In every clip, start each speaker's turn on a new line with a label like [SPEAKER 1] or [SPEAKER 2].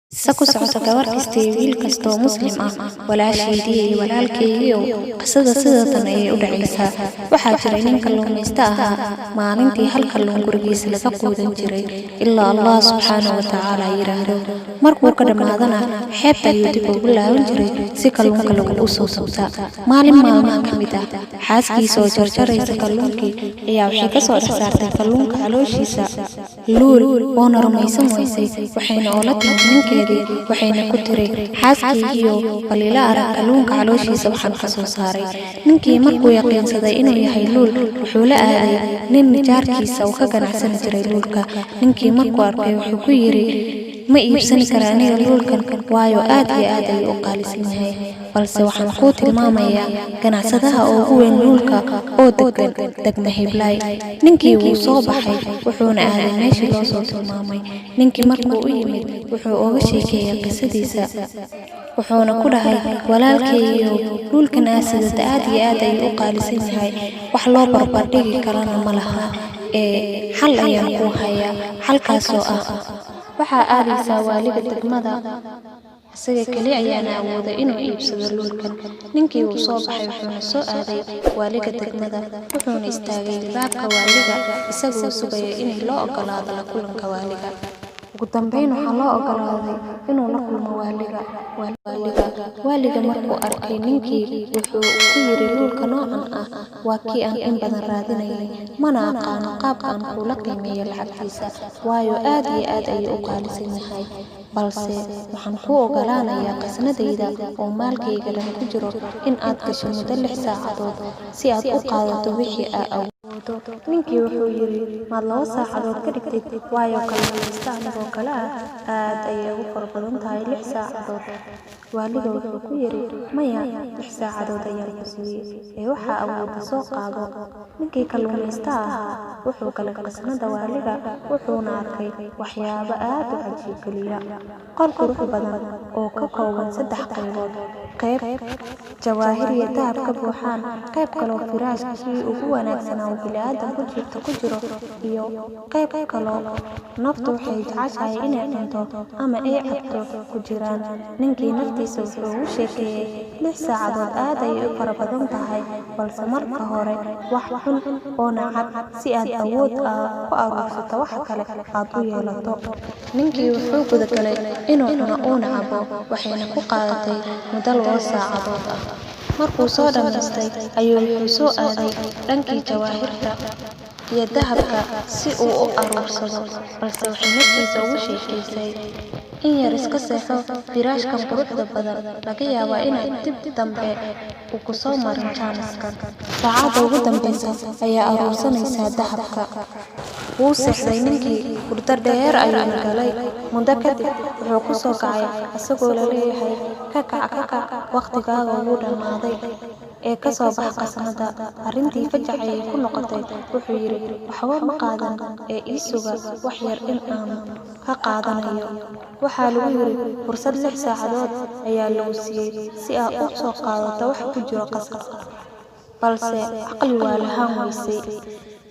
[SPEAKER 1] Qisa ku socota gabar kasta iyo wiil kasta oo Muslim ah, walaasheedii iyo walaalkeegiiyow qisada sidatan ayay u dhacaysaa. Waxaa jiray nin kalluumaysta ahaa, maalintii hal kalluun gurigiisa laga quudan jiray, ilaa Allah subxaanahu wa tacaala yiraahdo. Markuu ka dhamaadana, xeebta ayuu dib ugu laaban jiray si kalluunka lagu soo sobta. Maalin maalmaha ka mid ah, xaaskiisa oo jarjaraysa kalluunkii ayaa waxay ka soo dhex saartay kalluunka calooshiisa luul, woona rumaysan weysay, waxayna oola timid ninkeedii, waxayna ku tiri xaaskeygiiyo bal ila arag kalluunka calooshiisa waxaan ka soo saaray. Ninkii markuu yaqiinsaday inuu yahay luul, wuxuu la aaday nin nijaarkiisa oo ka ganacsan jiray luulka. Ninkii markuu arkay wuxuu ku yiri, ma iibsan karaa aniga luulkan, waayo aad iyo aad ayuu u qaalisan yahay, balse waxaan kuu tilmaamayaa ganacsadaha ugu weyn luulka oo degma Hiblay. Ninkii wuu soo baxay, wuxuuna aaday meeshii loo soo tilmaamay. Ninkii markuu u yimid, wuxuu uga sheekeeyay qisadiisa, wuxuuna ku dhahay, walaalkeegiiyow, luulkan aad sidata aad iyo aad ayuu u qaalisan yahay, wax loo barbardhigi karana ma laha, xal ayaan kuu hayaa. Xalkaasoo ah, waxaa aadaysaa waaliga degmada, isaga kali ayaana awooday inuu iibsado luulkan. Ninkii wuu soo baxay, wuxuuna soo aaday waaliga degmada, wuxuuna istaagay baabka waaliga isagoo sugaya in loo ogolaado la kulanka waaliga. Ugu dambeyn waxaa loo ogolaaday inuu la kulmo waaliga. Waaliga markuu arkay ninkii, wuxuu ku yiri, luulka noocan ah waa kii aan in badan raadinayay, mana aqaano qaabka aan kula qiimeeyo lacagtiisa, waayo aad iyo aad ayuu u qaalisan yahay, balse waxaan kuu ogolaanayaa qasnadayda oo maalkayga dhan ku jiro in aad gasho muddo 6 saacadood si aad u qaadato wixii aad awoodo. Ninkii wuxuu yiri, maad 2 saacadood ka dhigtid, waayo kalluumaysta anigoo kale ah aad ayay ugu fara badan tahay 6 saacadood. Waaliga wuxuu ku yiri, maya, 6 saacadood ayaan ku siiyey, waxaa awooda soo qaado. Ninkii kalluumaysta ahaa wuxuu galay qasnada waaliga, wuxuuna arkay waxyaabo aad u cajiib geliya. Qol qurux badan oo ka kooban 3 qaybood, qayb jawaahir iyo dahab ka buuxaan, qayb kaloo firaashkii ugu wanaagsanaa oo bini'aadamku ku jiro, iyo qayb kaloo naftu waxay jeceshahay inay cunto ama ay cabto ku jiraan. Ninkii naftiisa wuxuu u sheekeeyay 6 saacadood aad ayay u fara badan tahay, balse marka hore wax xun oo nacab si aad awood ku aruursato wax kale aad u yeelato. Ninkii wuxuu gudagalay inuu cuno oo nacabo, waxayna ku qaadatay muddo 2 saacadood ah. Markuu soo dhamaystay ayuu wuxuu soo aaday dhankii jawaahirta iyo dahabka si uu u aruursado, balse waxay naftiisa ugu sheekaysay, in yar iska seexo, firaashkan quruxda badan laga yaabaa inaad dib dambe ugu soo marin jaaniskan. Saacadda ugu dambeysa ayaa aruursanaysaa dahabka. Wuu seexday ninkii, hurdo dheer ayuu galay. Muddo kadib wuxuu ku soo kacay isagoo la leeyahay, ka kac, waqtigaaga wuu dhammaaday, ka soo bax qasnada. Arrintii fajac ayay ku noqotay. Wuxuu yiri, waxba ma qaadan, ii suga wax yar in aan ka qaadanayo. Waxaa lagu yiri, fursad 6 saacadood ayaa lagu siiyey si aad u soo qaadato wax ku jiro qasnada, balse caqli waa lahaan weysay.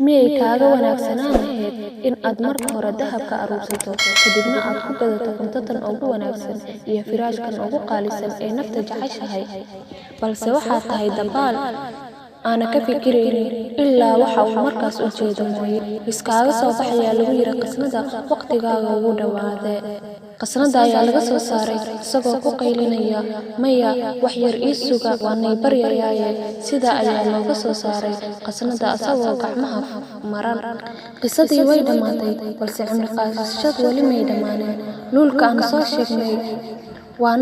[SPEAKER 1] Miyay kaaga wanaagsanaan lahayd in aad marka hore dahabka aruursato, kadibna aad ku gadato cuntadan ugu wanaagsan iyo firaashkan ugu qaalisan ee nafta jeceshahay, balse waxaad tahay dabaal aana ka fikiraynin ilaa waxa uu markaas u jeedo mooye. Iskaaga soo bax ayaa lagu yiri qasnada, waqtigaaga wuu dhawaaday. Qasnada ayaa laga soo saaray isagoo ku qaylinaya, maya, wax yar ii suga, waanay baryayaaye. Sida ayaa looga soo saaray qasnada asagoo gacmaha maran. Qisadii way dhammaatay, balse cimri qaadashadu weli may dhammaanin. Luulka aan soo sheegnay waa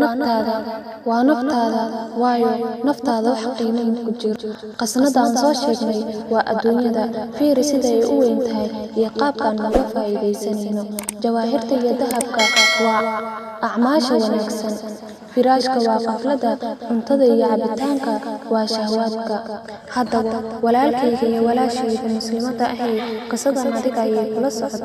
[SPEAKER 1] naftaada, waayo naftaada wax qiimo ku jiro. Qasnada aan soo sheegnay waa adduunyada, fiiri sida ay u weyn tahay iyo qaabkaan uga faa'iidaysanayno. Jawaahirta iyo dahabka waa acmaasha wanaagsan, firaashka waa qaflada, cuntada iyo cabitaanka waa shahwaadka. Haddaba walaalkayga iyo walaashayda muslimadda ahi, qisadan adiga ayay kula socotaa.